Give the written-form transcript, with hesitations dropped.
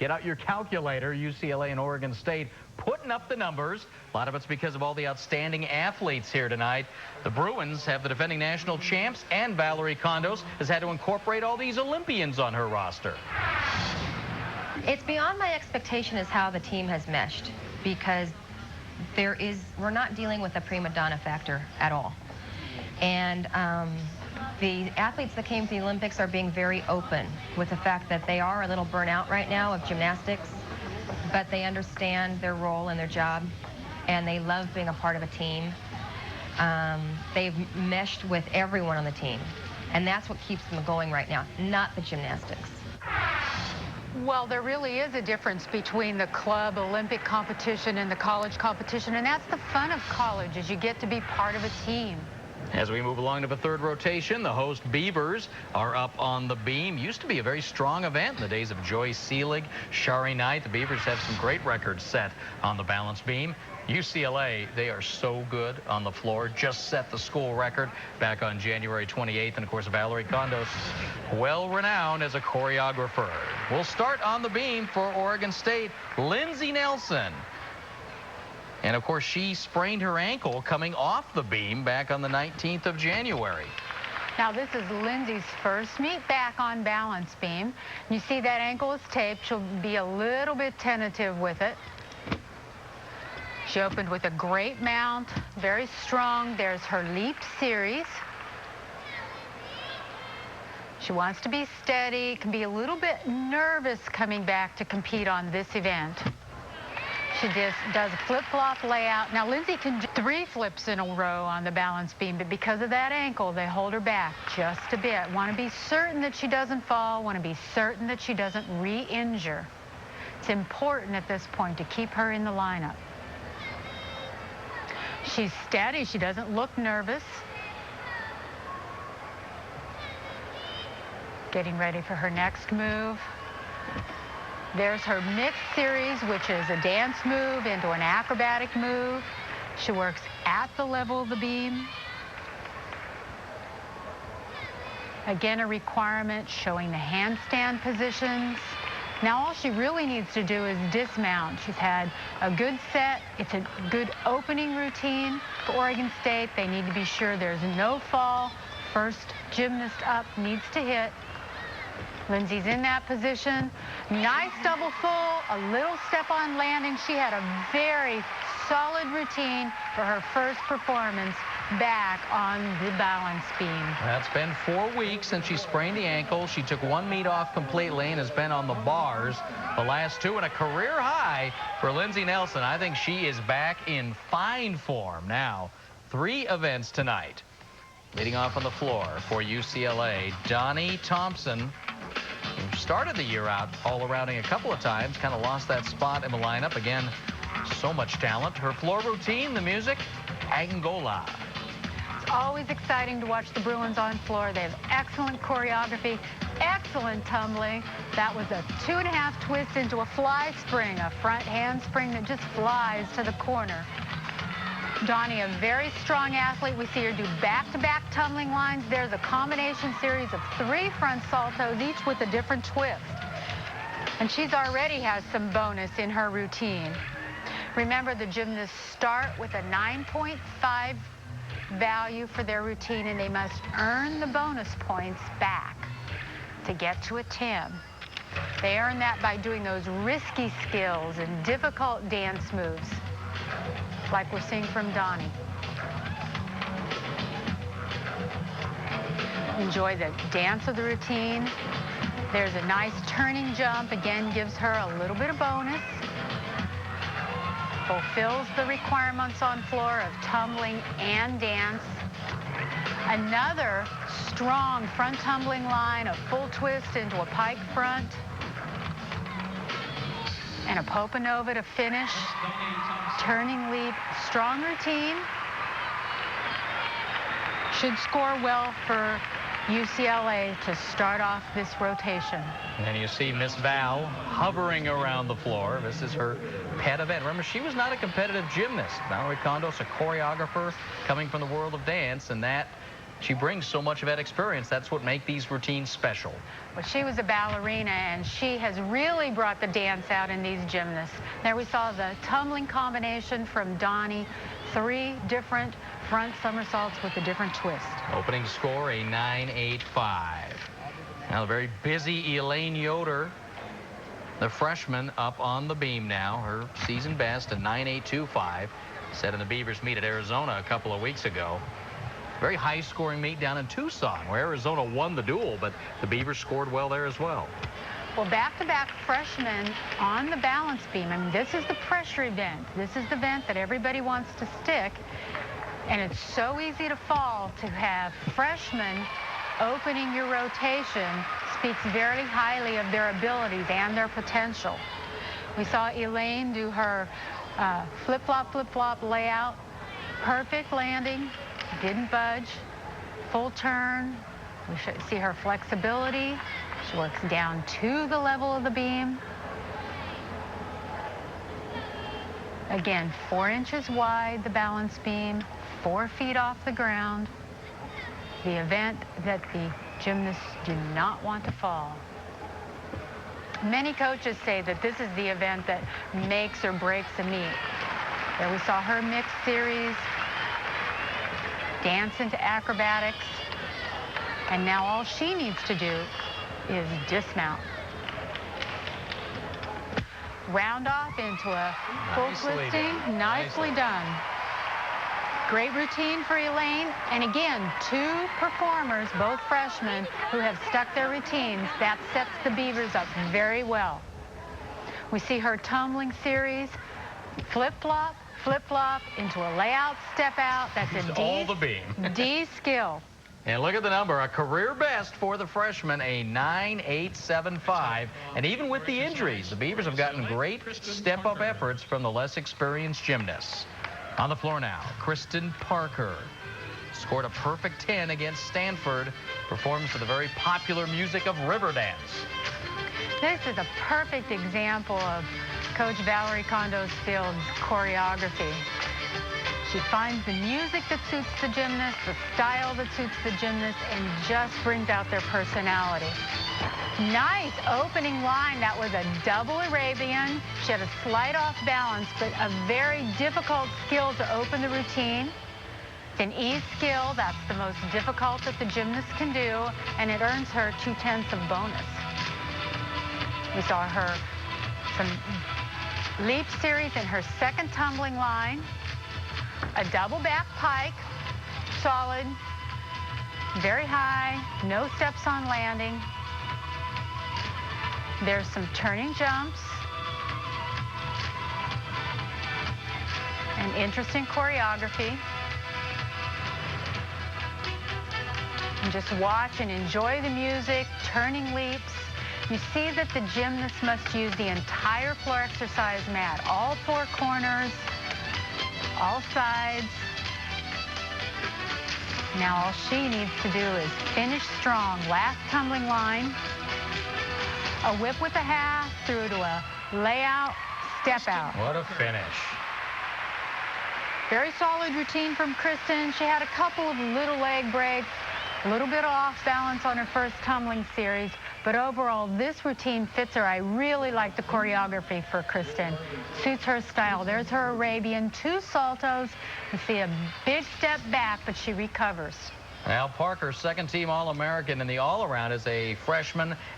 Get out your calculator. UCLA and Oregon State putting up the numbers. A lot of it's because of all the outstanding athletes here tonight. The Bruins have the defending national champs, and Valerie Condos has had to incorporate all these Olympians on her roster. It's beyond my expectation is how the team has meshed, because we're not dealing with a prima donna factor at all. And the athletes that came to the Olympics are being very open with the fact that they are a little burnt out right now of gymnastics, but they understand their role and their job, and they love being a part of a team. They've meshed with everyone on the team, and that's what keeps them going right now, not the gymnastics. Well, there really is a difference between the club Olympic competition and the college competition, and that's the fun of college, is you get to be part of a team. As we move along to the third rotation, the host Beavers are up on the beam. Used to be a very strong event in the days of Joyce Seelig, Shari Knight. The Beavers have some great records set on the balance beam. UCLA, they are so good on the floor, just set the school record back on January 28th. And, of course, Valerie Condos, well-renowned as a choreographer. We'll start on the beam for Oregon State, Lindsay Nelson. And, of course, she sprained her ankle coming off the beam back on the 19th of January. Now, this is Lindsay's first meet back on balance beam. You see that ankle is taped. She'll be a little bit tentative with it. She opened with a great mount, very strong. There's her leap series. She wants to be steady, can be a little bit nervous coming back to compete on this event. She just does a flip-flop layout. Now, Lindsay can do 3 flips in a row on the balance beam, but because of that ankle, they hold her back just a bit. Want to be certain that she doesn't fall, want to be certain that she doesn't re-injure. It's important at this point to keep her in the lineup. She's steady. She doesn't look nervous. Getting ready for her next move. There's her mixed series, which is a dance move into an acrobatic move. She works at the level of the beam. Again, a requirement showing the handstand positions. Now all she really needs to do is dismount. She's had a good set. It's a good opening routine for Oregon State. They need to be sure there's no fall. First gymnast up needs to hit. Lindsay's in that position. Nice double full, a little step on landing. She had a very solid routine for her first performance back on the balance beam. That's been 4 weeks since she sprained the ankle. She took 1 meet off completely and has been on the bars the last 2, and a career high for Lindsay Nelson. I think she is back in fine form. Now, 3 events tonight. Leading off on the floor for UCLA, Doni Thompson, who started the year out all-arounding a couple of times, kind of lost that spot in the lineup. Again, so much talent. Her floor routine, the music, Angola. It's always exciting to watch the Bruins on floor. They have excellent choreography, excellent tumbling. That was a 2.5 twist into a fly spring, a front handspring that just flies to the corner. Doni, a very strong athlete. We see her do back-to-back tumbling lines. There's a combination series of 3 front saltos, each with a different twist. And she's already has some bonus in her routine. Remember, the gymnasts start with a 9.5 value for their routine, and they must earn the bonus points back to get to a 10. They earn that by doing those risky skills and difficult dance moves, like we're seeing from Doni. Enjoy the dance of the routine. There's a nice turning jump. Again, gives her a little bit of bonus. Fulfills the requirements on floor of tumbling and dance. Another strong front tumbling line, a full twist into a pike front. And a Popanova to finish. Turning leap, strong routine. Should score well for UCLA to start off this rotation. And you see Miss Val hovering around the floor. This is her pet event. Remember, she was not a competitive gymnast. Valerie Condos, a choreographer coming from the world of dance, and that she brings so much of that experience. That's what makes these routines special. Well, she was a ballerina, and she has really brought the dance out in these gymnasts. There we saw the tumbling combination from Doni, 3 different front somersaults with a different twist. Opening score, a 9.85. Now, the very busy Elaine Yoder, the freshman, up on the beam now. Her season best, a 9.825, set in the Beavers meet at Arizona a couple of weeks ago. Very high-scoring meet down in Tucson, where Arizona won the duel, but the Beavers scored well there as well. Well, back-to-back freshmen on the balance beam. I mean, this is the pressure event. This is the event that everybody wants to stick. And it's so easy to fall. To have freshmen opening your rotation speaks very highly of their abilities and their potential. We saw Elaine do her flip-flop, flip-flop layout. Perfect landing. Didn't budge. Full turn. We should see her flexibility. She works down to the level of the beam. Again, 4 inches wide, the balance beam, 4 feet off the ground. The event that the gymnasts do not want to fall. Many coaches say that this is the event that makes or breaks a meet. There we saw her mixed series, dance into acrobatics, and now all she needs to do is dismount. Round off into a full twisting. Nicely done. Great routine for Elaine. And again, 2 performers, both freshmen, who have stuck their routines. That sets the Beavers up very well. We see her tumbling series, flip-flop, flip-flop into a layout, step out. That's a D. All the beam. D skill. And look at the number, a career best for the freshman, a 9.875. And even with the injuries, the Beavers have gotten great step-up efforts from the less experienced gymnasts. On the floor now, Kristin Parker scored a perfect 10 against Stanford, performs to the very popular music of Riverdance. This is a perfect example of Coach Valerie Condos-Field's choreography. She finds the music that suits the gymnast, the style that suits the gymnast, and just brings out their personality. Nice opening line. That was a double Arabian. She had a slight off balance, but a very difficult skill to open the routine. It's an E skill. That's the most difficult that the gymnast can do, and it earns her 2/10 of bonus. We saw her some leap series in her second tumbling line. A double back pike, solid, very high, no steps on landing. There's some turning jumps. And interesting choreography. And just watch and enjoy the music, turning leaps. You see that the gymnast must use the entire floor exercise mat, all 4 corners, all sides. Now all she needs to do is finish strong. Last tumbling line. A whip with a half through to a layout, step out. What a finish. Very solid routine from Kristin. She had a couple of little leg breaks, a little bit off balance on her first tumbling series, but overall this routine fits her. I really like the choreography for Kristin. Suits her style. There's her Arabian, 2 saltos. You see a big step back, but she recovers. Al Parker, second-team All-American in the all-around as a freshman